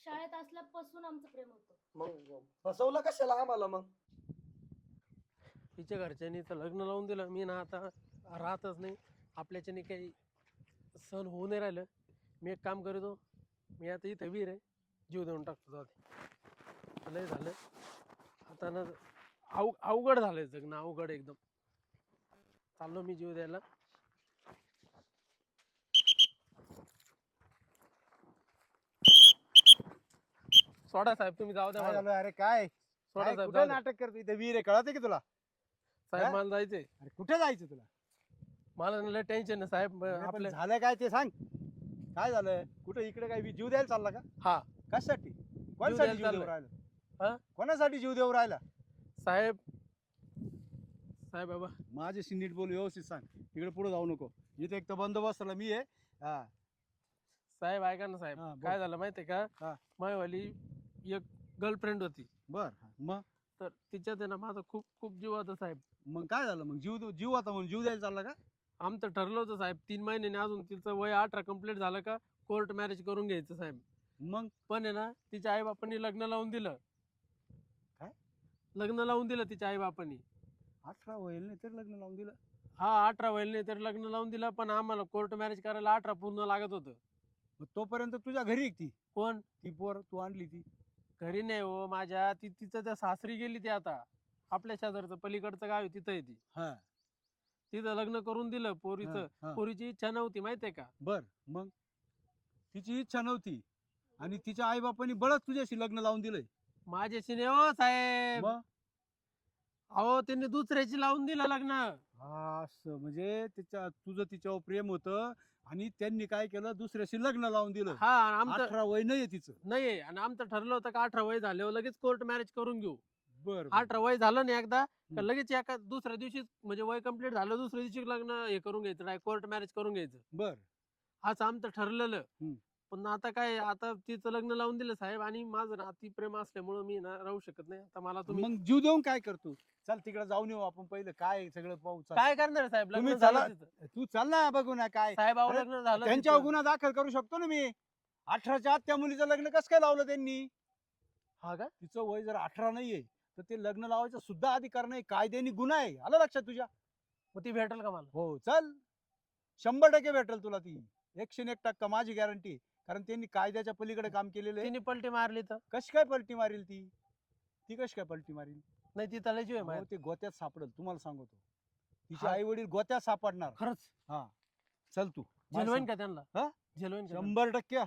शाळेत असल्यापासून आमचं प्रेम होतं. मग फसवलं कशाला आम्हाला मग? तिच्या घरच्यांनी तर लग्न लावून दिलं. मी ना आता राहतच नाही. आपल्याच्याने काही सण होऊ नाही राहिलं. मी एक काम करतो, मी आता इथं वीर आहे, जीव देऊन टाकतो. जाऊ दे, लय झालं आता ना. अवघड झालंय जगणं, अवघड एकदम. चाललो मी जीव द्यायला. सोडा साहेब, तुम्ही जाऊ द्या काय मला. झालं? अरे काय सोडा काय साहेब, कुठे जाऊ द्या. नाटक करतो इथे? वीर आहे, कळतं की तुला? साहेब हा? मला जायचंय. अरे कुठे जायचं तुला? मला ना लय टेन्शन आहे साहेब. अरे पण आपल्या झालं काय ते सांग. काय झालं? कुठे इकडे काय जीव द्यायला चालला का? हा कशासाठी? कोणासाठी द्यायला जीव देऊ चाललोय. राहिला? हा? कोणासाठी जीव देऊ राहिला? साहेब, साहेब बाबा, माझ्याशी नीट बोल, व्यवस्थित सांग. इकडे पुढे जाऊ नको. इथे एक तर बंदोबस्ताला मी आहे. हा साहेब ऐका ना साहेब. हा, बोल. काय झालं माहितीये का, हा. माझीवाली एक गर्लफ्रेंड होती. बर मग तर तिच्यात आहे ना माझा खूप खूप जीव होता साहेब. मग काय झालं? मग जीव आता म्हणून जीव द्यायला चालला का? आमचं ठरलं होतं साहेब 3 महिन्याने, अजून तिचं वय 18 कंप्लीट झालं का कोर्ट मॅरेज करून घ्यायचं साहेब. मग पण आहे ना तिच्या आई बापांनी लग्न लावून दिलं. काय? लग्न लावून दिलं तिच्या आई बापांनी. 18 होईल नाही तर लग्न लावून दिलं? हा, 18 वय नाही तर लग्न लावून दिलं. पण आम्हाला कोर्ट मॅरेज करायला 18 पूर्ण लागत होतं. मग तोपर्यंत तुझ्या घरी एक ती कोण? ती पोर तू आणली ती? घरी नाही हो माझ्या. तिचं त्या सासरी गेली ती. आता आपल्या शेजारचं पलीकडचं गाव आहे, तिथं आहे ती. हा तिथं लग्न करून दिलं पोरीचं. हा, हा. पोरीची इच्छा नव्हती माहितीये का. बर मग तिची इच्छा नव्हती आणि तिच्या आई बापांनी बळच तुझ्याशी लग्न लावून दिलंय? माझ्याशी नाही हो साहेब. मग अहो त्यांनी दुसऱ्याची लावून दिलं लग्न. असं म्हणजे तुझं तिच्यावर प्रेम होतं आणि त्यांनी काय केलं? दुसऱ्याशी लग्न लावून दिलं. हा, आमचं 18 वय नाहीये तिचं? नाही. आणि आमचं ठरलं होतं का 18 वय झाल्यावर लगेच कोर्ट मॅरेज करून घेऊ. बर 18 वय झालं ना एकदा का लगेच एका दुसऱ्या दिवशी, म्हणजे वय कंप्लीट झालं दुसऱ्या दिवशी लग्न हे करून घ्यायचं, नाही कोर्ट मॅरेज करून घ्यायचं. बर असं आमचं ठरलेलं. हम्म. पण आता काय, आता तिचं लग्न लावून दिलं साहेब. आणि माझं ना अति प्रेम असल्यामुळं मी ना राहू शकत नाही. आता मला तुम्ही मग जीव देऊन काय करतो? चल तिकडे जाऊन येऊ आपण, पहिलं काय सगळं पाहू. चल. काय करणार साहेब? लग्न तुम्ही झालं चला. तिचं. तू चल ना, बघू ना काय साहेब अहो, अरे, लग्न झालं त्यांच्यावर तिचं. गुन्हा दाखल करू शकतो ना मी. 18च्या आत त्या मुलीचं लग्न कसं काय लावलं त्यांनी? हा का? तिचं वय जर 18 नाहीये तर ते लग्न लावायचा सुद्धा अधिकार नाही. कायद्याने गुन्हा आहे. आलं लक्षात तुझ्या? मग ती भेटेल का मला? हो चल, 100% भेटेल तुला ती. 101% माझी गॅरंटी. कारण त्यांनी कायद्याच्या पलीकडे काम केलेलं आहे. तिने पलटी मारली तर? कशी काय पलटी मारील ती? ती कशी काय पलटी मारील? नाही, ती त्याला जीव आहे अहो, माझ्या. ते गोत्यात सापडेल, तुम्हाला सांगतो. तिचे हा. आई वडील गोत्यात सापडणार. खरंच हा चल तू. झेलवेन का त्यांना? हा? झेलवेन का त्यांना? 100%.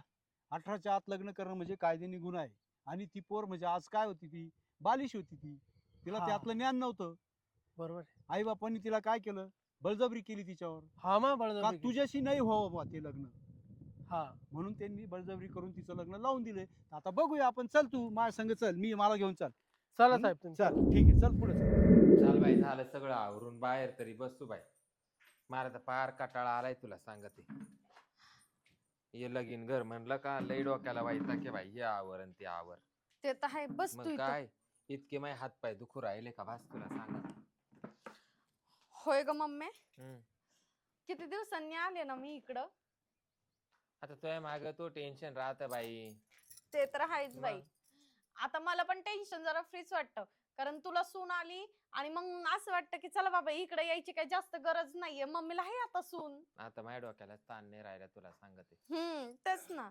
18च्या आत लग्न करणं म्हणजे कायद्याने गुन्हा आहे. आणि ती पोर म्हणजे आज काय होती? ती बालिश होती. तिला हा. त्यातलं ज्ञान नव्हतं. बरोबर. आई बापांनी तिला काय केलं? बळजबरी केली तिच्यावर. हा मग का बळजबरी केली. तुझ्याशी नाही व्हावं बा ते लग्न, हा. म्हणून त्यांनी बळजबरी करून तिचं लग्न लावून दिले. आता बघूया आपण. चल तू माझ्या संग चल, मला घेऊन चल. चला साहेब तुम्ही. चल ठीक आहे, चल पुढे चल. चाल बाई, झालं सगळं आवरून बाहेर तरी बसतो बाई. मला तर फार कटाळा आलाय तुला सांगते. ये लगीन घर म्हणलं का लई डोक्याला वाईटा की बाई, हे आवर आणि ते आवर. ते तर आहे. बस तू मग इथं. काय इतके माझे हात पाय दुखू राहिले का भास तुला सांगा. होय ग मम्मी, हम्म. किती दिवसांनी आले ना मी इकडं. आता तुझ्या माग तो टेन्शन राहत बाई. ते तर आहेच बाई. मग? आता मला पण टेन्शन जरा फ्रीच वाटतं. कारण तुला सून आली आणि मग असं वाटतं की चला बाबा इकडे यायची काही जास्त गरज नाहीये. मम्मीला आहे आता सून. आता माझ्या डोक्याला ताण नाही राहिला तुला सांगते. तेच ना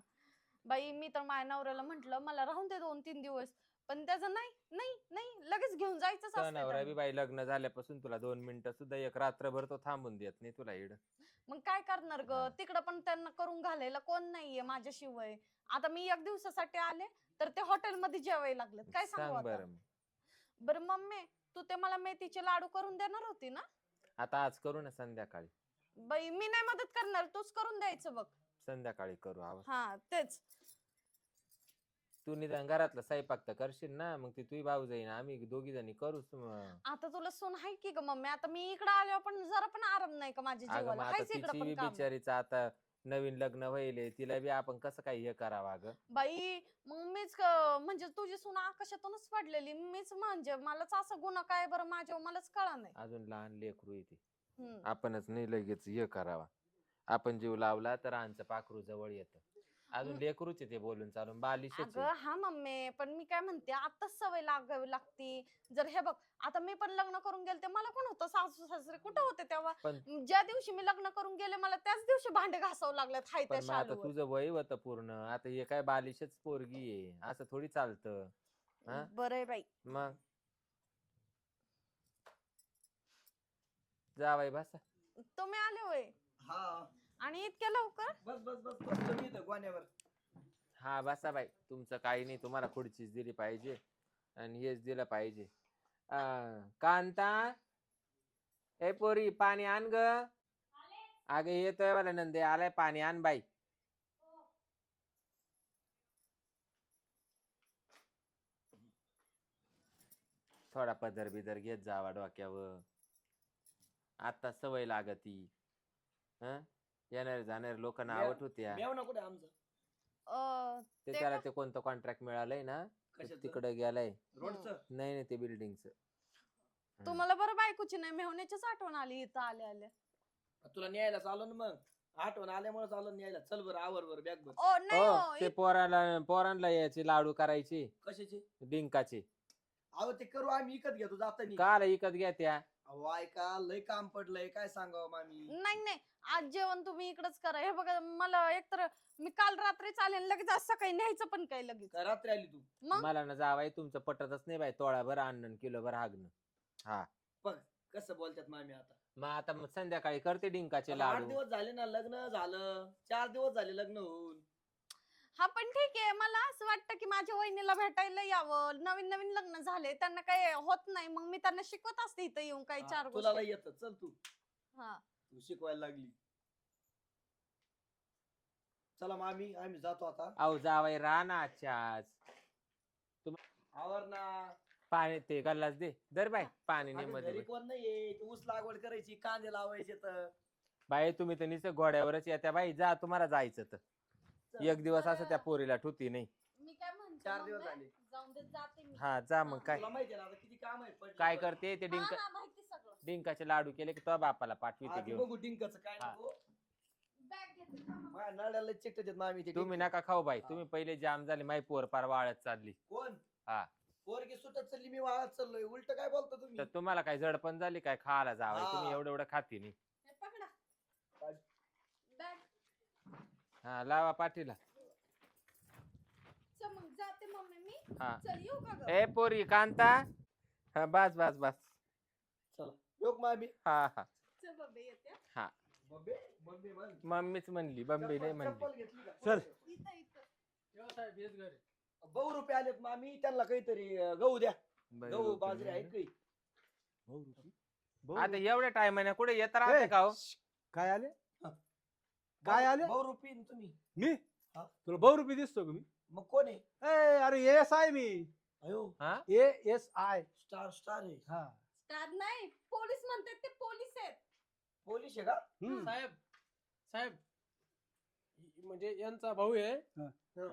बाई. मी तर माझ्या नवऱ्याला म्हंटल मला राहून दे 2-3 दिवस. पण त्याचं नाही नाही नाही, लगेच घेऊन जायचंच तो असतं नवरा बी त्याला. बाई लग्न झाल्यापासून तुला 2 मिनिटं सुद्धा एक रात्रभर तो थांबून देत नाही तुला इड. मग काय करणार ग? हा. तिकडं पण त्यांना करून घालायला कोण नाहीये माझ्याशिवाय. आता मी 1 दिवसासाठी आले तर ते हॉटेलमध्ये जेवायला लागलेत. काय सांगू सांग आता? बरं. बरं मम्मी, तू ते मला मेथीचे लाडू करून देणार होती ना? आता आज करू ना संध्याकाळी. बाई मी नाही मदत करणार, तूच करून द्यायचं बघ. संध्याकाळी करू आवाज. हा तेच. तू निदान घरातलं स्वयंपाक तर करशील ना. मग ती तुझी भाऊ जाईन, आम्ही दोघी जणी करूच मग. आता तुला सून आहे की ग मम्मी. आता मी इकडे आल्यावर पण जरा पण आराम नाही का माझ्या अगं मग जीवाला? आता हायच इकडे तिची पण बी काम. बिचारीचं आता नवीन लग्न व्हायले, तिला बी आपण कसं काय हे करावं अगं. बाई मग मीच म्हणजे तुझी सून आकाशातूनच पडलेली मीच, म्हणजे मलाच असं गुन्हा काय बरं माझ्या, मलाच कळा नाही. अजून लहान लेकरू येते. हम्म. आपणच नाही लगेच हे करावा. आपण जीव लावला तर आमचं पाखरू जवळ येतं. अजून हम्म. लेकरूच आहे ते बोलून चालून बालिशच आहे. अगं हा मम्मी, पण मी काय म्हणते आताच सवय लागावी लागती. जर हे बघ, आता मी पण लग्न करून गेले मला कोण होतं, सासू सासरे कुठं होते तेव्हा. पण ज्या दिवशी मी लग्न करून गेले मला त्याच दिवशी भांडे घासावं लागलेत हाय त्या पण मग आता शालूवर. तुझं वय होतं पूर्ण, आता हे काय बालिशच पोरगी आहे असं थोडी चालतं. हा? बरं आहे बाई. मग जावाई बसा. तुम्ही आले होय हा आणि इतक्या लवकर? बस बस बस बस तुम्ही इथं गोण्यावर. हा बसा बाई, तुमचं काही नाही, तुम्हाला खुर्चीच दिली पाहिजे आणि हेच दिलं पाहिजे. कांता, ए पोरी पाणी आण ग. अगे येतोय मला नंदे आलाय, पाणी आण बाई. थोडा पदर बिदर घेत जावा डोक्यावर, आता सवय लागती. हं येणारे जाणारे लोक नावट होत्या. मेव ना कुठे आमचं ते ते त्याला का? ते कोणतं कॉन्ट्रॅक्ट मिळालंय ना, कशाचं? तिकडे गेलाय. रोडचं. नाही नाही ते बिल्डिंगचं. तुम्हाला बरं बायकोची नाही मेहण्याचीच आठवण आली इथं आले आले. तुला न्यायला चालू ना मग, आठवण आल्यामुळे चालू न्यायला. चल बरं आवर बरं बॅग भर. ओ नाही हो हो, ते पोरांना याचे लाडू करायचे कशाचे? डिंकाचे. अहो ते करू आम्ही विकत घेतो जातानी. काल विकत घ्या त्या. अहो ऐका लय काम पडलंय, काय सांगावं मामी. नाही नाही, आज जेवण तुम्ही इकडेच करा. हे बघा मला एकतर मी काल रात्री चालेल, लगेच आज सकाळी न्यायचं पण काय लगेच. का रात्री आली तू? मग मला ना जावाय तुमचं पटतच नाही बाई, तोळाभर आणणं किलोभर हागणं. हा बघ कसं बोलतात मामी आता. मग आता मग संध्याकाळी करते डिंकाचे आता 8 लाडू. दिवस झाले ना लग्न झालं, 4 दिवस झाले लग्न होऊन. हा पण ठीक आहे, मला असं वाटतं की माझ्या वहिनीला भेटायला यावं. नवीन नवीन लग्न झाले, त्यांना काही होत नाही, मग मी त्यांना शिकवत असते इथं येऊन काही हा, 4 तुला लय गोष्टी. येतं. चल तू हा तू शिकवायला लागली. चला मामी आम्ही जातो आता. अहो जावाई राहा ना आजच्या आज. आवर ना. पाणी ते गल्लाच दे दर बाई, पाणी अगं, नेमध्ये घरी कोण नाहीये, तू ऊस लागवड करायची, कांदे लावायचे तर. बाई तुम्ही तर नुसतं घोड्यावरच येत्या बाई, जा तुम्हाला जायचं तर एक दिवस असं त्या पोरीला ठुती नाही. मी काय म्हणते 4 दिवस मम्मी, झाले. जाऊन दे जाते मी. हा जा मग काय तुला माहितीये ना आता किती काम आहे पडले काय पण. करते ते हा ना, माहिती सगळं. डिंकाचे लाडू केले की तो बापाला पाठविते आधी घेऊन. बघू डिंकाचं काय हा. नको. बॅग घेते का मग? माझ्या नळ्याला चिकटतात मामी ते तुम्ही डिंक. नका खाऊ बाई, हा. तुम्ही पहिले जाम झाले, माई पोर पार वाळत चालली. कोण? हा. पोरगी सुटत चालली, मी वाळत चाललोय. उलट काय बोलतो तुम्ही? तर तुम्हाला काय जडपण झाली काय खायला जावं, हा. तुम्ही एवढं एवढं खाती नाही. हे पकडा. काय? बॅग. हा लावा पाठीला. चल मग जाते मम्मी मी. हा चल येऊ का ग? ए पोरी कांता. हा बस बस बस. चला योग मामी. हा हा चल बाबा येते. हा. बब्बे बब्बे म्हण. मम्मीच म्हणली, बंबी नाही म्हणली. चप्पल घेतली का? चल. इथं इथं. व्यवसाय बेस घर आहे. बहु रुपये आलेत मामी, त्यांना काहीतरी गहू द्या. गहू बाजरी आहेत काही. आता एवढ्या टायमाने कुठे येत राहते का हो? काय आले? काय आले? बहु रुपये तुम्ही. मी हा? तुला 2 रुपये दिसतो का मी? मग कोण आहे? ए, अरे एस आय मी. अयो हा एस आय. स्टार स्टार आहे. हा. स्टार नाही, पोलीस म्हणतात ते पोलीस आहेत. पोलीस आहे का? हम्म. साहेब साहेब, म्हणजे यांचा भाऊ आहे. हा. हा,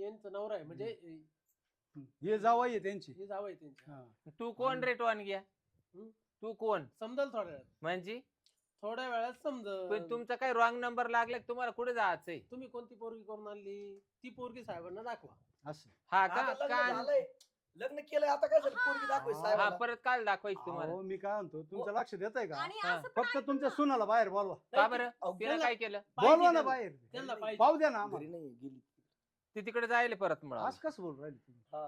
यांचा नवरा आहे, म्हणजे हे जावई आहे त्यांची. हे जावं आहे त्यांचे. हा. तू कोण रे टोनग्या? हम्म? तू कोण समजल थोड्या वेळात, म्हणजे? थोड्या वेळात समजल. पण तुमचा काय रॉंग नंबर लागला का? तुम्हाला कुठे जायचंय? तुम्ही कोणती पोरगी करून आणली ती पोरगी साहेबांना दाखवा. असं. हा का? आता लग्न कान झालंय. लग्न केलंय आता काय झालं? पोरगी दाखवायची हा, हा साहेबाला. परत काल दाखवायची तुम्हाला. अहो, मी काय म्हणतो तुमचं लक्ष देत आहे का? आणि हा. असं पण फक्त ऐकून तुमच्या ना. सुनाला बाहेर बोलवा. का बरं? अहो, तिला गेला. काय केलं? बोलवा ना त्यांना. बाहेर. त्यांना पाहिजे. पाहू द्या ना घरी आम्हाला. नाही गेली. ती तिकडे जायला परत मग. आज कसं बोल राहिले तुम्ही? हा.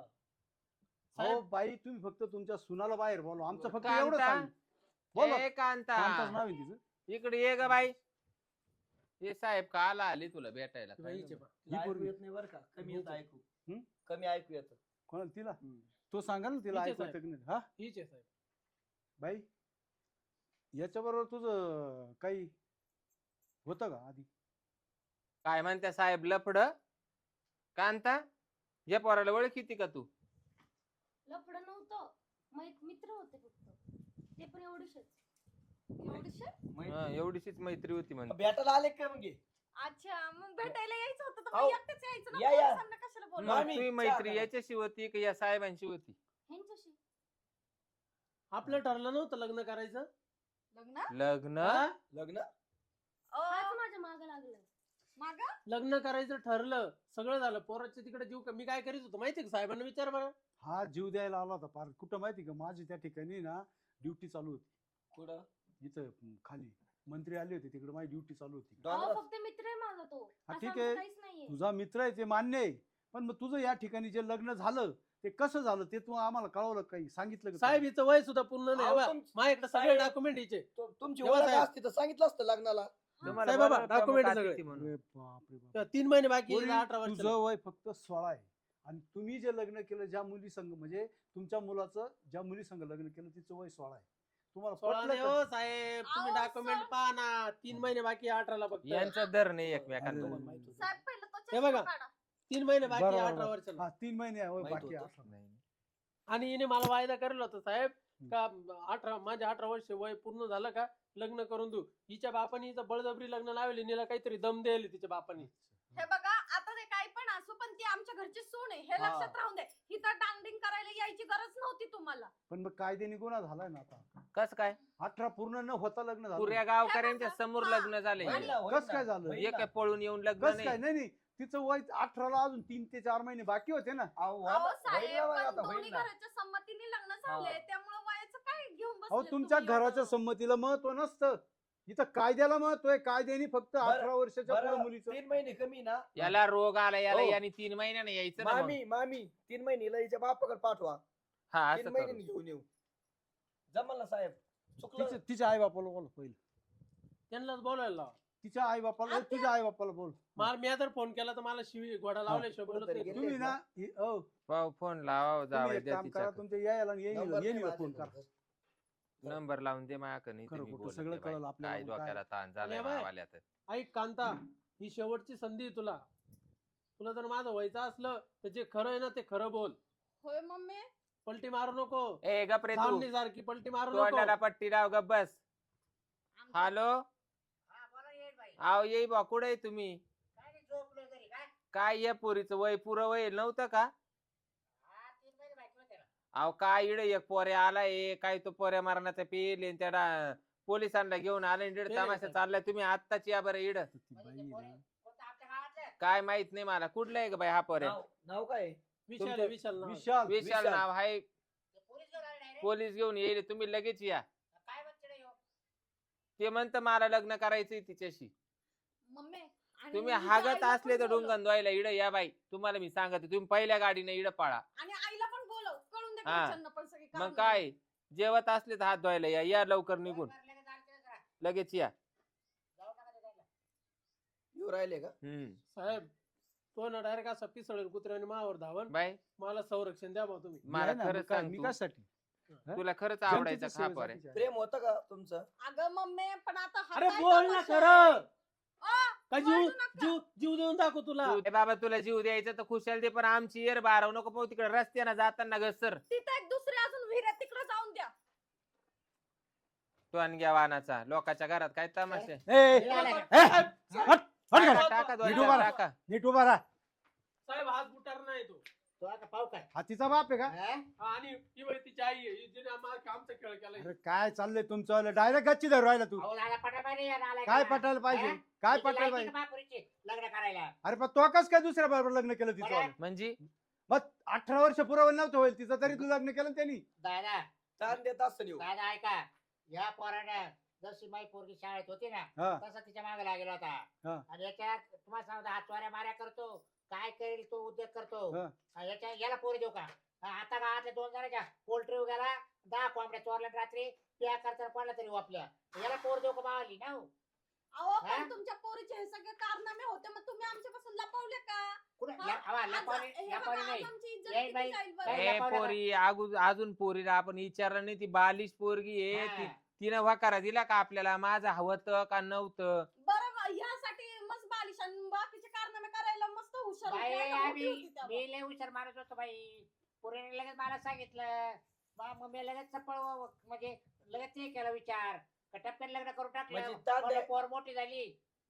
हो साहेब. बाई, तुम्ही फक्त तुमच्या सुनाला बाहेर बोलवा. आमचं फक्त कांता? एवढं सांग. बोलवा. ए कांता, कांताच नाव आहे तिचं. इकडे ये ग बाई. हे साहेब काला आली तुला भेटायला. ती बाईचे बा. तिला ही ऐकू पोरगी. येत नाही बरं का? कमी येत ऐकू. हम्म? कमी ऐकू येत. कोणाला? तिला? तो सांगा ना तिला हिचे ऐकू येतं की नाही. हा हीच आहे साहेब. बाई, याच्याबरोबर तुझं काही होतं का आधी? काय म्हणते साहेब लफड? कांता, या पोराला ओळखीती का तू? लफडं नव्हतं, मित्र होते फक्त, ते पण एवढेच. हा, एवढीशीच मैत्री होती म्हणजे. भेटायला आले का मग? अच्छा, मग भेटायला यायचं होतं तर अहो, मग एकटेच यायचं ना. या, या. पोलिसांना कशाला मग बोलवलं? मामी, तुझी चहा मैत्री करा. याच्याशी होती का या साहेबांशी होती? ह्यांच्याशी आपलं ठरलं नव्हतं लग्न करायचं. लग्न? लग्न? हा? लग्न? अ, हाच माझ्या मागं लागलाय. माग लग्न करायचं ठरलं, सगळं झालं, पोराच्या तिकडे जीव मी काय करीत होतो माहिती का? साहेबांना विचार बरं. हा जीव द्यायला आला होता पार कुठं माहिती का? माझी त्या ठिकाणी ना ड्युटी चालू होती. कुठं इथं खाली मंत्री आले होते तिकडे, माझी ड्युटी चालू होती. अहो, डोंगरात? फक्त मित्र आहे माझा तो. हा, असं ठीक आमचं आहे. काहीच नाहीये. तुझा मित्र आहे ते मान्य आहे, पण मग तुझं या ठिकाणी जे लग्न झालं ते कसं झालं ते तू आम्हाला कळवलं, काही सांगितलं का? साहेब हिचं वय सुद्धा पूर्ण नाही. अहो, बा, माझ्याकडे सगळे साहेब- डॉक्युमेंट यायचे. तुमची तेव्हा ओळख साहेब- असती तर सांगितलं असतं लग्नाला. तुम्हाला साहेब बाबा, बरं प्रमुख document अतिथी सगळे. म्हणून. अरे बापरे बाप. 3 महिने बाकी पोरी, 18 वर्ष. तुझं वय फक्त 16 आहे आणि तुम्ही जे लग्न केलं ज्या मुली संग, म्हणजे तुमच्या मुलाचं ज्या मुली संग लग्न केलं तिचं वय 16 आहे. तुम्हाला 16 पटलं नाही का? हो साहेब, तुम्ही अहो, डॉक्युमेंट सर. पहा ना. 3 महिने बाकी 18ला फक्त. यांचा दर नाही एकमेकांना. अरे. तुम्हाला माहित होतं. साहेब पहिलं तो हे बघा. चष्मा काढा. 3 महिने बाकी बरोबर, 18 बरोबर. वर्षाला. हा 3 महिने वय माहित बाकी होतं. 18. नाही. आणि हिने मला वायदा करेल होता साहेब का 18 माझे 18 वर्ष वय पूर्ण झालं का लग्न करून देऊ. हिच्या बापाने हिचं बळजबरी लग्न लावले, हिला काहीतरी दम द्यायला तिच्या बापाने. हे बघा आता ते काही पण असो पण ती आमच्या घरची सून आहे हे हा. लक्षात राहून दे. हिथं डांगडिंग करायला यायची गरज नव्हती तुम्हाला. पण मग कायद्याने गुन्हा झालाय ना आता. कस काय 18 पूर्ण न होता लग्न झालं. पुऱ्या गावकऱ्यांच्या समोर हा. लग्न झालंय. होईल ना, होईल कस ना. काय झालं? होईल हे ना. काय पळून येऊन लग्न कस काय? नाही. नाही नाही, तिचं वय 18ला अजून 3 ते 4 महिने बाकी होते ना. अहो, अहो होईल साहेब ना बघा, पण आता दोन्ही होईल ना. घराच्या संमतीने लग्न झाले त्यामुळे वयाचं काय घेऊन अहो बसले तुमच्या तुम्ही घराच्या एवढं? संमतीला महत्व नसतं, इथं कायद्याला महत्व आहे. कायद्याने फक्त 18 वर्षाच्या बरं, पुढे मुलीचं 3 महिने कमी ना. याला रोग आला याला हो. याने 3 महिन्याने यायचं ना मग. मामी 3 महिने हिच्या बापाकडे पाठवा. हा 3 असं महिने करू. घेऊन येऊ. जमल ना साहेब? चुकलं. तिच्या आई बापाला बोल पहिले. त्यांनाच बोलायला लावा. तिच्या आई बापाला, आत्या. तुझ्या आई बापाला बोल. मला मी जर फोन केला तर मला शिवी घोडा लावल्याशिवाय बोलत कुठंतरी नाही. गेले. तुम्ही ना भाऊ फोन लावा तुम्ही जावं एक द्या काम करा, तिच्याकडे. तुमच्या यायला आणि नंबर नाही येणीला फोन माझ्याकडे. करा. नंबर लावून दे माझ्याकडे नाही तर खरं मी खोटं बोलत सगळं नाही बाई. कळलं आपल्याला काय मग काय. डोक्याला ताण झालाय अरे बाई. मावाल्या तर. ऐक कांता, ही शेवटची संधी आहे तुला. तुला जर माझं व्हायचं असलं तर जे खरं आहे ना ते खरं बोल. होय मम्मी पलटी मारू नको. ए गपरे तू धामणी सारखी पलटी मारू नको. तोंडाला पट्टी लाव गप बस. हॅलो आव येई बा कुठे तुम्ही? काय या पोरीचं वय पुरं वय नव्हतं का? अहो काय इड एक पोऱ्या आलाय काय तो पोऱ्या मारण्याचा पेल त्याला पोलिसांना घेऊन आले दीड ते तमाशा नाही. चाललाय. तुम्ही आत्ताच या बरं इड. ती बाई आहे ना. काय माहित नाही मला कुठलं आहे ग बाई हा पोऱ्या? नाव काय? विशाल तुमचं- विशाल नाव आहे. विशाल विशाल विशाल. नाव आहे. पोलीस घेऊन येईल तुम्ही लगेच या. ते म्हणतं मला लग्न करायचंय तिच्याशी. मम्मी आणि तुम्ही हिच्या हागत आईला असले पण तर बोलव. डोंगण द्वायला इड या बाई. तुम्हाला मी सांगते तुम्ही पहिल्या गाडीने इड पळा. आणि आईला पण बोलव कळून दे हा. घरच्यांना पण सगळी मग कारणं. काय जेवत असले तर हात धुवायला या. या लवकर निघून लगेच या. येऊ राहिले का? साहेब तो ना डायरेक्ट असा पिसळेल कुत्र्याने मावर धावन. बाई मला संरक्षण द्या भाऊ तुम्ही. मला आहे ना, खरंच मग काय, सांग मी तू. कशासाठी? तुला खरंच आवडायचं जनतेच्या खा पोऱ्या. सेवेसाठी. प्रेम होतं का तुमचं? अगं मम्मी पण आता हा अरे काय बोल ना तमाशा खरं. आहे? का बोलू जीव नका. जीव जीव देऊन दाखव तुला. तू- ए बाबा तुला जीव द्यायचा तर खुशाल दे पण आमची येर बाराव नको पाहू तिकडे रस्त्यानं जाताना घसर. तिथं एक दुसरी अजून विहीर आहे तिकडे जाऊन द्या. तो आणि घ्या वाहनाचा लोकांच्या घरात काय तमाशा आहे? ए, हट, हट टाका, घरा. टाका दोन नीट चार उभा राहा. टाका. नीट उभा राहा. साहेब हात बुटार नाही तो. हा तिचा बाप आहे का? हा, आणि ही बाई तिची आई आहे. हिने आमचा खेळ केलाय. अरे काय चाललंय तुमचं? डायरेक्ट गच्ची धरू राहिला तू. काय पटायला पाहिजे? काय पटायला पाहिजे? लग्न करायला अरे पण तो कस काय दुसऱ्या बरोबर लग्न केलं तिचं? म्हणजे मग 18 वर्ष पुरवलं नव्हतं होईल तिचं तरी तू लग्न केलं ना त्यांनी. दादा ताण देत असतं येऊ. दादा ऐका या पोरानं जशी माई पोरगी शाळेत होती ना हा. तसा तिच्या मागे लागेला हा. होता आणि याच्या तुम्हाला सांगतो हात चोऱ्या माऱ्या करतो काय करेल तो उद्योग करतो हा. याच्या याला पोरी देऊ का आता गावातल्या 2 जणांच्या पोल्ट्री गेला 10 कोंबड्या चोरल्या रात्री त्या करता कोणाला तरी वापल्या याला पोर देऊ का मावाली ना हो? अहो हा? पण तुमच्या पोरीचे हे सगळे कारनामे होते मग तुम्ही आमच्यापासून लपवले का? कुठं हा? हवा आज- लपवली हे बघा, लपवली आज नाही आमची इज्जत ये किती बाई, जाईल बाई, बरं? ए लपवलं पोरी अजून पोरीला आपण विचारलं नाही ती बालिश पोरगी आहे हा. तिनं वाकारा दिला का आपल्याला माझं हवं का नव्हतं? बरं ह्यासाठी मस्त बालिश आणि बाकीचे कारनामे करायला मस्त हुशार होती, बाई नाही का? मोठी आम्ही होती तेव्हा. मी लय हुशार माणूस होतो बाई पोरीने लगेच मला सांगितलं मम्मी लगेच चपळ म्हणजे लगेच ते केलं विचार का टप्प्यात लग्न करून म्हणजे टाकलं ताण म्हणलं द्या- पोर मोठी झाली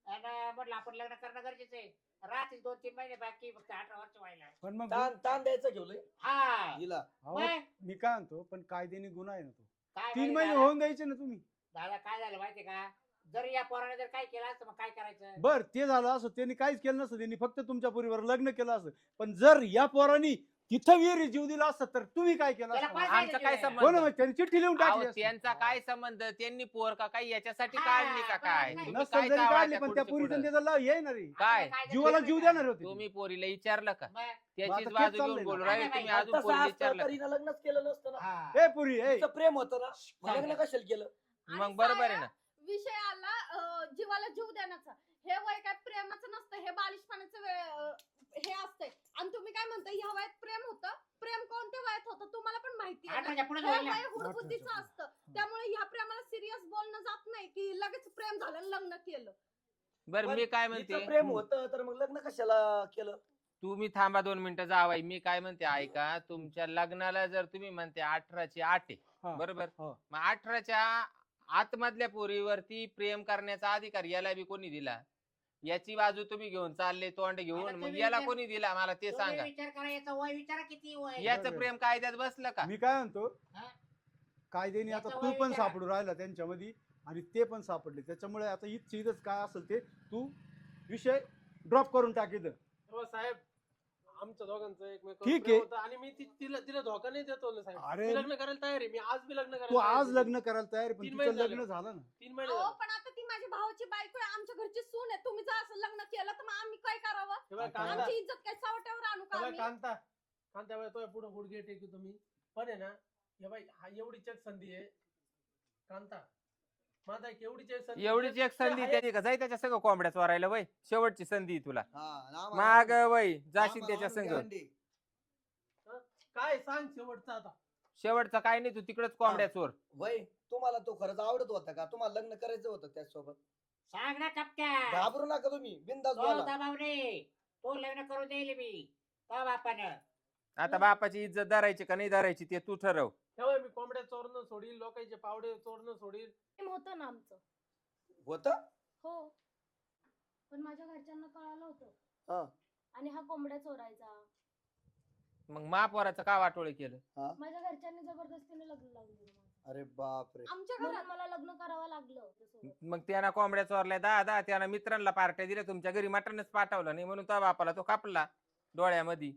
आणि म्हटलं आपण लग्न करणं गरजेचं आहे राहतील 2-3 महिने बाकी फक्त 18 वर्ष व्हायला पण मग ताण द्यायचं घेऊन हा हिला. अहो, मग मी काय म्हणतो पण कायद्याने गुन्हा आहे ना तो. काय 3 माहिती महिने दादा- होऊन द्यायचे ना तुम्ही. दादा काय झालं माहितीये का जर या पोराने जर काय केलं असतं मग काय करायचं? बर ते झालं असं, त्यांनी काहीच केलं नसतं, त्यांनी फक्त तुमच्या पोरीवर लग्न केलं असतं. पण जर या पोरांनी तिथं विहिरी जीव दिला असतं तर तुम्ही काय केलं त्याला असतं? कोण आमचा काय सांगितलं? हो ना, संबंध? मग त्यांनी चिठ्ठी लिहून अहो, टाकली असती. त्यांचा काय संबंध? त्यांनी पोर का काही याच्यासाठी हा, काढली का काय? बरोबर. तुम्ही नसेल काय जरी चावळा काढली त्या पण त्या पुढच्या पोरीचं पुढं? त्याचं लाव येणार आहे. काय? जीवाला जीव देणार होते ते. तुम्ही पोरीला विचारलं का? मग- त्याचीच आता तेच बाजू घेऊन चाललंय बोलू ना. राहिले नाही, तुम्ही नाही, अजून तसं पोरीला असतं विचारलं तर हिनं लग्नच केलं नसतं ना. हा. ए पुरी ए तिचं प्रेम होतं ना, मग लग्न कशाला केलं? आणि मग बरोबर आहे ना. विषय आला जीवाला जीव देण्याचा. हे वय काय प्रेमाचं नसतं, हे बालिशपणाचं हे असतंय. आणि तुम्ही काय म्हणता ह्या वयात प्रेम होतं? प्रेम कोणत्या वयात होतं तुम्हाला पण माहिती आहे ना? 18च्या पुढे हे जाईल ना. वय हुडबुद्धीचं असतं. त्यामुळे ह्या प्रेमाला सिरियस बोलणं जात नाही की लगेच प्रेम झालं आणि लग्न केलं. बरं मी काय म्हणते, तिचं प्रेम होतं तर मग लग्न कशाला केलं? तुम्ही थांबा 2 मिनिटं जावाई. मी काय म्हणते ऐका, तुमच्या लग्नाला जर तुम्ही म्हणते 18ची 8 आहे, हा, बरोबर? हा. मग 18च्या आतमधल्या पोरीवरती प्रेम करण्याचा अधिकार याला बी कोणी दिला? याची बाजू तुम्ही घेऊन चालले तोंड घेऊन, आता मग तुम्ही याला विचार- कोणी दिला मला ते तुम्ही सांगा. विचार करा याचं वय, विचारा किती वय. याचं बरोबर. प्रेम कायद्यात बसलं का? मी काय म्हणतो, हा? कायद्याने आता याचं तू वय पण विचारा. सापडू राहिला त्यांच्यामध्ये आणि ते पण सापडले. त्याच्यामुळे आता इथच काय असेल ते तू विषय ड्रॉप करून टाकीत. हो साहेब, आमच्या दोघांचं एकमेकांवर ठीक प्रेम आहे. होतं आणि मी तिला तिला धोका नाही देतो ना साहेब. अरे, मी लग्न करायला तयार आहे. मी आज बी लग्न करायला तू तयार आज आहे. लग्न करायला तयार आहे, पण 3 तिचं महिने लग्न झाले. झालं ना. 3 महिने अहो झाले. पण आता ती माझ्या भावाची बायको आहे, आमच्या घरची सून आहे. तुम्ही जर असं लग्न केलं तर मग आम्ही काय करावं? हे बघ, आता- कांता, आमची इज्जत काय सावट्यावर आणू का हे बघ, आम्ही? कांता कांता बाई, तो पुढे गुडघे टेकी तुम्ही. पण आहे ना, हे बाई हा एवढीच एक संधी आहे कांता. माझा एक एवढीच एक संधी एवढीच एक संधी आहे. त्याची का? जाई त्याच्या सगळं कोंबड्या चोरायला वय. शेवटची संधी आहे तुला. हा, आणि आम्हाला- माग वय जाशील आम्हाला त्याच्या आणून संग. द्या अंडी. काय सांग शेवटचं आता? शेवटचं काय नाही, तू तिकडच कोंबड्या चोर. वय तुम्हाला तो खरंच आवडत होता का? तुम्हाला लग्न करायचं होतं त्यासोबत? सांग ना टपक्या. घाबरू नका तुम्ही, बिंदास तो बोला. दबाव नाही. तो लग्न करून देईल मी तो बापानं. आता बापाची इज्जत धरायची का नाही धरायची ते तू ठरव. तेव्हा मी कोंबड्या चोरणं सोडील, लोकांचे पावडे चोरणं सोडील. प्रेम होतं ना आमचं. होतं? हो. पण माझ्या घरच्यांना कळालं होतं. हा. आणि हा कोंबड्या चोरायचा. मग महापौराचं का वाटोळे केलं? माझ्या घरच्यांनी जबरदस्तीने लग्न लावून दिलं माझं. अरे बापरे. आमच्या म्हणून घरात मला लग्न करावं लागलं त्यासोबत. मग त्यांना कोंबड्या चोरल्या 10 त्यांना मित्रांना पार्ट्या दिल्या, तुमच्या घरी मटणच पाठवलं नाही म्हणून तो बापाला तो कापला डोळ्यामध्ये.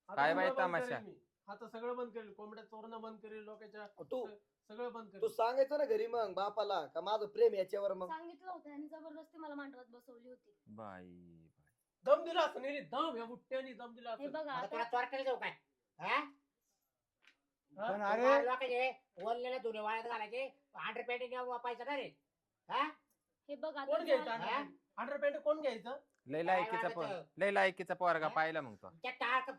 आता काय बाई सगळं बंद तमाशा? करेल मी. आता सगळं बंद करेल. कोंबड्या चोरणं बंद करेल, लोकांच्या तू सगळं बंद तू करेल. सांगायचं ना घरी मग बापाला का माझं प्रेम याच्यावर. मग सांगितलं होतं आणि जबरदस्ती मला मांडवात बसवली होती. बाई दम दिला असं नाही, दम या बुट्ट्यानी दम दिला हे असं. बघा आता आता तुला चोरट्याला जाऊ काय? हा? पण हा? अरे तुम्हाला लोकांचे वळलेले धुणे वाळत घालायचे अंडरपॅन्ट वापायचं ना रे. हा? हे बघ आता कोण घ्यायचं झालं- हा? अंडरपॅन्ट कोण घ्यायचं? लय लायकीचा लय लायकीचा पोरगा हा? पाहिला मग तो. त्या टाक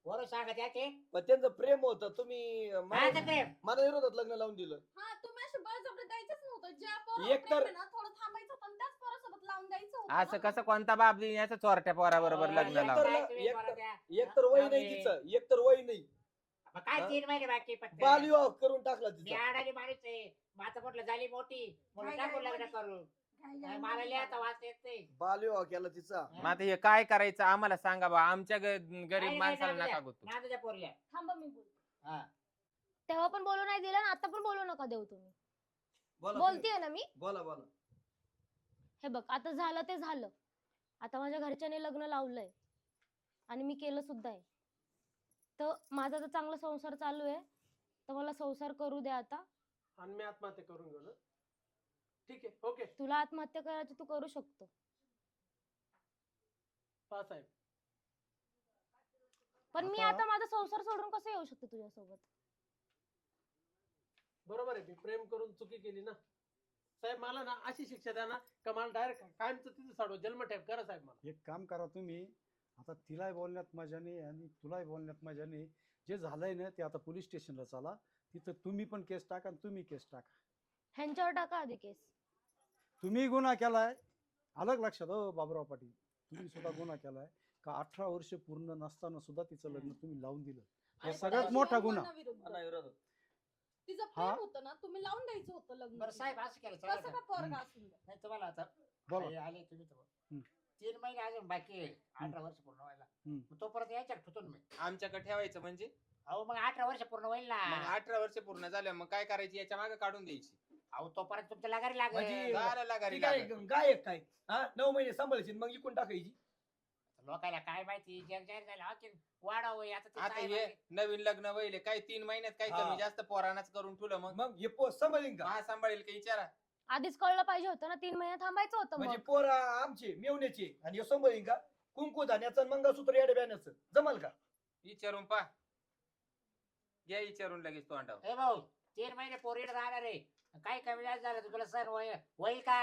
बरोबर सांगत याचे. पण त्यांचं प्रेम होतं, तुम्ही काय ते प्रेम? मला विरोधात लग्न लावून दिलं. हा तुम्ही असे बळजबरी द्यायचंच नव्हतं. ज्या एक पोरावर तर- प्रेम आहे ना, थोडं थांबायचं होतं आणि त्याच पोरासोबत लावून द्यायचं होतं असं ना. कसं कोणता बाप देईन याचं चोरट्या पोराबरोबर लग्न एक लावून? तर- काय तुम्ही एक बोला तर- त्या? एक तर वय हा, नाही मी- तिचं, एक तर वय नाही. मग काय हा? 3 महिने बाकी फक्त. बालविवाह करून टाकला मी तिचा. आडानी माणूस आहे. माझं म्हटलं झाली मोठी म्हणून काय टाकून लग्न मध्ये? करू. काय मला लिहायचा वाच येत नाही. बालविवाह केला तिचा. मग आता हे काय करायचं आम्हाला सांगा बा. आमच्या गरीब नाही, माणसाला नाही, नका गुतू. नांदूच्या पोरल्या. थांबा मी बोल. हा. तेव्हा पण बोलू नाही दिलं आणि आता पण बोलू नका देऊ तुम्ही. बोला बोलतीये ना मी. बोला बोला. हे बघ आता झालं ते झालं. आता माझ्या घरच्यांनी लग्न लावलंय आणि मी केलं सुद्धा आहे. तर माझा तर चांगला संसार चालू आहे. तर मला संसार करू दे आता. आणि मी आत्महत्या करून घेऊ ना? ठीक आहे, ओके. तुला आत्महत्या करायची तू करू शकतो. पहा साहेब, पण मी आता- आता माझा संसार सोडून कसं येऊ शकते तुझ्यासोबत? बरोबर आहे, मी प्रेम करून चुकी केली ना साहेब. मला ना अशी शिक्षा द्या ना का मला डायरेक्ट कायमचं तिथे साडव जन्मठेप करा साहेब मला. एक काम करा तुम्ही, आता तिलाही बोलण्यात मजा नाही आणि तुलाही बोलण्यात मजा नाही. जे झालंय ना ते आता पोलीस स्टेशनला चला. तिथं तुम्ही पण केस टाका आणि तुम्ही केस टाका. ह्यांच्यावर टाका आधी केस. तुम्ही गुन्हा केलाय, अलग लक्षात हो बाबुराव पाटील. तुम्ही सुद्धा गुन्हा केलाय का 18 वर्ष पूर्ण नसताना सुद्धा तिचं लग्न तुम्ही लावून दिलं. हे आणि सगळ्यात त्याशिवाय मोठा गुन्हा. मनाविरुद्ध. हा, नाही, विरोधात. तिचं हा? प्रेम होतं ना, तुम्ही लावून द्यायचं होतं लग्न. बरं साहेब असं केलं चालेल कसं का? का पोरगा असून द्या. नाही तुम्हाला आता बोला. आई आले तुम्ही तर. हम्म. 3 महिने अजून बाकी आहे 18 वर्ष पूर्ण व्हायला. हम्म. मग तोपर्यंत यायच्या ठुतून मी. आमच्याकडे ठेवायचं म्हणजे अहो मग 18 वर्ष पूर्ण होईल मग ना 18 वर्ष पूर्ण झालं मग काय करायची याच्या मागे काढून द्यायची. अहो तोपर्यंत तुमच्या लगारी म्हणजे लागेल झालं लगारी ती काय लागल. गायक काय हा 9 महिने सांभाळशील मग इकून टाकायची. लोकांना काय माहिती जग जाहीर झालं हा की वाढावं आता ते आता साहेब हे आले. नवीन लग्न वहिले काही 3 महिन्यात काही हा. कमी जास्त पोरानाच करून ठेवलं मग मग हे पोर सांभाळीन का? हा सांभाळेल का विचारा. आधीच कळलं पाहिजे होतं ना, 3 महिने थांबायचं होतं म्हणजे मग. पोर आमचे मेवण्याचे आणि हे सांभाळीन का? कुंकू धान्याचं आणि मंगळसूत्र येड्या ब्याण्याचं जमल का? विचारून पा या विचारून लगेच तोंडावर. ए भाऊ 3 महिने पोरीड राहणार आहे काय कमी जास्त झालं तर तुला सर होईल का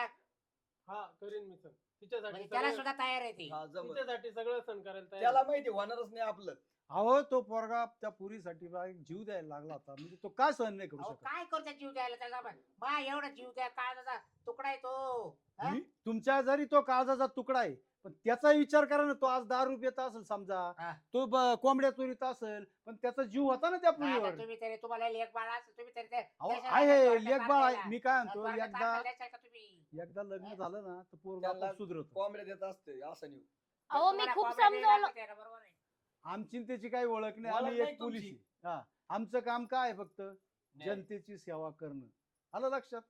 हा करीन मी सण तिच्यासाठी म्हणजे त्याला सगळं- सुद्धा तयार आहे ती हा, जमल. तिच्यासाठी सगळं सण करायला तयार त्याला आहे. माहिती होणारच नाही आपलं. अहो तो पोरगा त्या पुरीसाठी बा एक जीव द्यायला लागला होता म्हणजे तो काय सहन नाही करू अहो शकत. काय करते जीव द्यायला त्याचा मा एवढा जीव द्या काय त्याचा तुकडा आहे तो हा? तुमच्या जरी तो काळजाचा तुकडा आहे पण त्याचा विचार करा ना, तो आज दारू पित असेल समजा, हा. तो कोंबड्या चोरीत असेल पण त्याचा जीव होता ना त्या नाही, आता पुरीवर. तुम्ही तरी तुम्हाला लेख बाळ असेल तुम्ही तरी अहो, देशाला आहे स्वर्गात लेख बाळ आहे. टाकायला. मी काय म्हणतो स्वर्गात एकदा टाकायला द्यायचं का तुम्ही एकदा लग्न झालं ना तर पोरगा त्याला आपोआप सुधरत. कोंबड्या देत असते असं नाही. अहो मी तुम्हाला खूप कोंबड्या द्यायला समजावलं. लागते ना, बरोबर आहे. आमची न त्याची काही ओळख नाही, ओळख आम्ही नाही एक पोलीस तुमची. आहे. हा आमचं काम काय आहे फक्त जनतेची सेवा करणं. आलं लक्षात.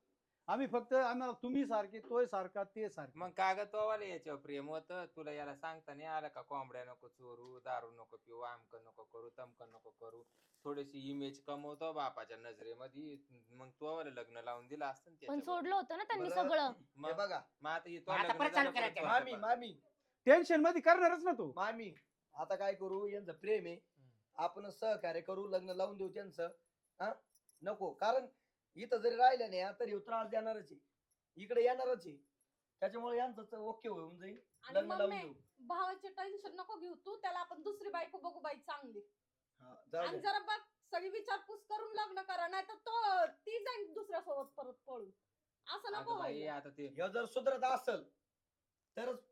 आम्ही फक्त आम्हाला तुम्ही सारखे तोय सारखा ते सारखे. मग कागद तोवाले याच्यावर प्रेम होतं तुला याला सांगता नाही आलं का कोंबड्या नको चोरू दारू नको पिऊ आमक नको करू तमक नको करू थोडीशी इमेज कमवतो बापाच्या नजरेमध्ये मग तोवाला लग्न लावून दिलं असतं ना पण त्याच्याबरोबर. सोडलं होतं ना त्यांनी बरं. सगळं. हे मग बघा मग आता हे तो आता लग्न परत झालं, चालू परत करायचं. मामी परत. मामी टेन्शन मध्ये करणारच ना तो. मामी आता काय करू यांचं प्रेम आहे आपण सहकार्य करू लग्न लावून देऊ त्यांचं. हा नको कारण इथं जरी राहिलं नाही तरी ह्यो त्रास देणारच आहे इकडे येणारच आहे त्याच्यामुळे यांचं ओके होऊन जाईल आणि लग्न लावून मम्मी देऊ. भावाचे टेन्शन नको घेऊ तू, त्याला आपण दुसरी बायको बघू बाई चांगली. हा, जाऊ आणि दे. जरा बघ सगळी विचारपूस करून लग्न करा, नाही तर तो ती जाईल दुसऱ्या सोबत परत पळून. असं नको अगं बाई, व्हायला. आता ते ह्यो जर सुधरत असेल तरच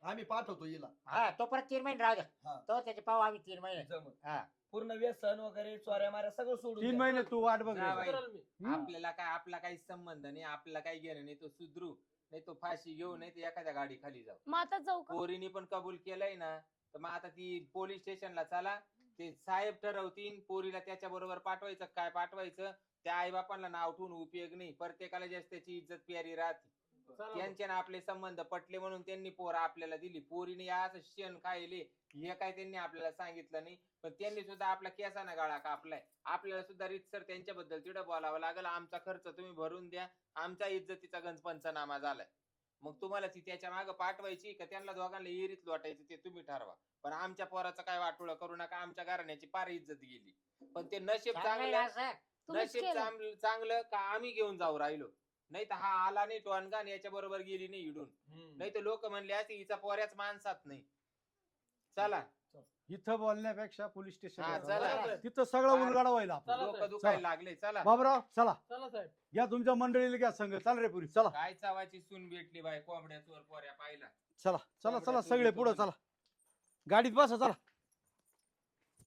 आम्ही पाठवतो हिला. हा तो परत 3 महिने राहू द्या हा. तो त्याचे पाहू आम्ही 3 महिने जमल. हा. पूर्ण व्यसन वगैरे चोऱ्या माऱ्या सगळं सोडून 3 द्या. महिने तू वाट बघ. जा बाई. सुधरल मी. आपल्याला काय आपला काही संबंध नाही आपल्याला काही घेणं नाही तो सुधरू नाही तो फाशी घेऊ नाही तर एखाद्या गाडी खाली जाऊ. मग आता जाऊ का? पोरीने पण कबूल केलंय ना तर मग आता ती पोलीस स्टेशनला चला ते साहेब ठरवतील पोरीला त्याच्या बरोबर पाठवायचं काय पाठवायचं त्या आई बापांना नाव ठेवून उपयोग नाही प्रत्येकाला जास्त त्याची इज्जत प्यारी राहते. चला मग. त्यांचे ना आपले संबंध पटले म्हणून त्यांनी पोर आपल्याला दिली पोरीने या असं शेण खायले हे काय त्यांनी आपल्याला सांगितलं नाही पण त्यांनी सुद्धा आपला केसाना गाळा कापलाय आपल्याला सुद्धा रीतसर त्यांच्याबद्दल तिथं बोलावं लागेल आमचा खर्च तुम्ही भरून द्या आमचा इज्जतीचा गंज पंचनामा झालाय मग तुम्हाला ती त्याच्या मागे पाठवायची का त्यांना दोघांना एरीत लोटायचं ते तुम्ही ठरवा पण आमच्या पोराचं काय वाटोळं करू नका आमच्या घराण्याची पार इज्जत गेली पण ते नशीब चांगलं आहे चांगलं असं. तुम्हीच नशीब केलं. चांगलं का आम्ही घेऊन जाऊ राहिलो नाही तर हा आला नाही तो अनगान याच्या बरोबर गेली नाही इडून नाही तर लोक म्हणले असते हिचा पोऱ्याच माणसात नाही चला इथं बोलण्यापेक्षा पोलीस हा, स्टेशन चला. तिथं सगळं उलगाडा व्हायला आपण. चला. डोकं दुखायला लागले चला बाबराव चला चला साहेब. या तुमच्या मंडळीला घ्या संघ. चाल रे पुरी चला काय चावाची सून भेटली बाय कोंबड्या चोर पोऱ्या पाहिला चला चला कोंबड्या चला चोरी सगळे पुढे करून. चला गाडीत बसा चला.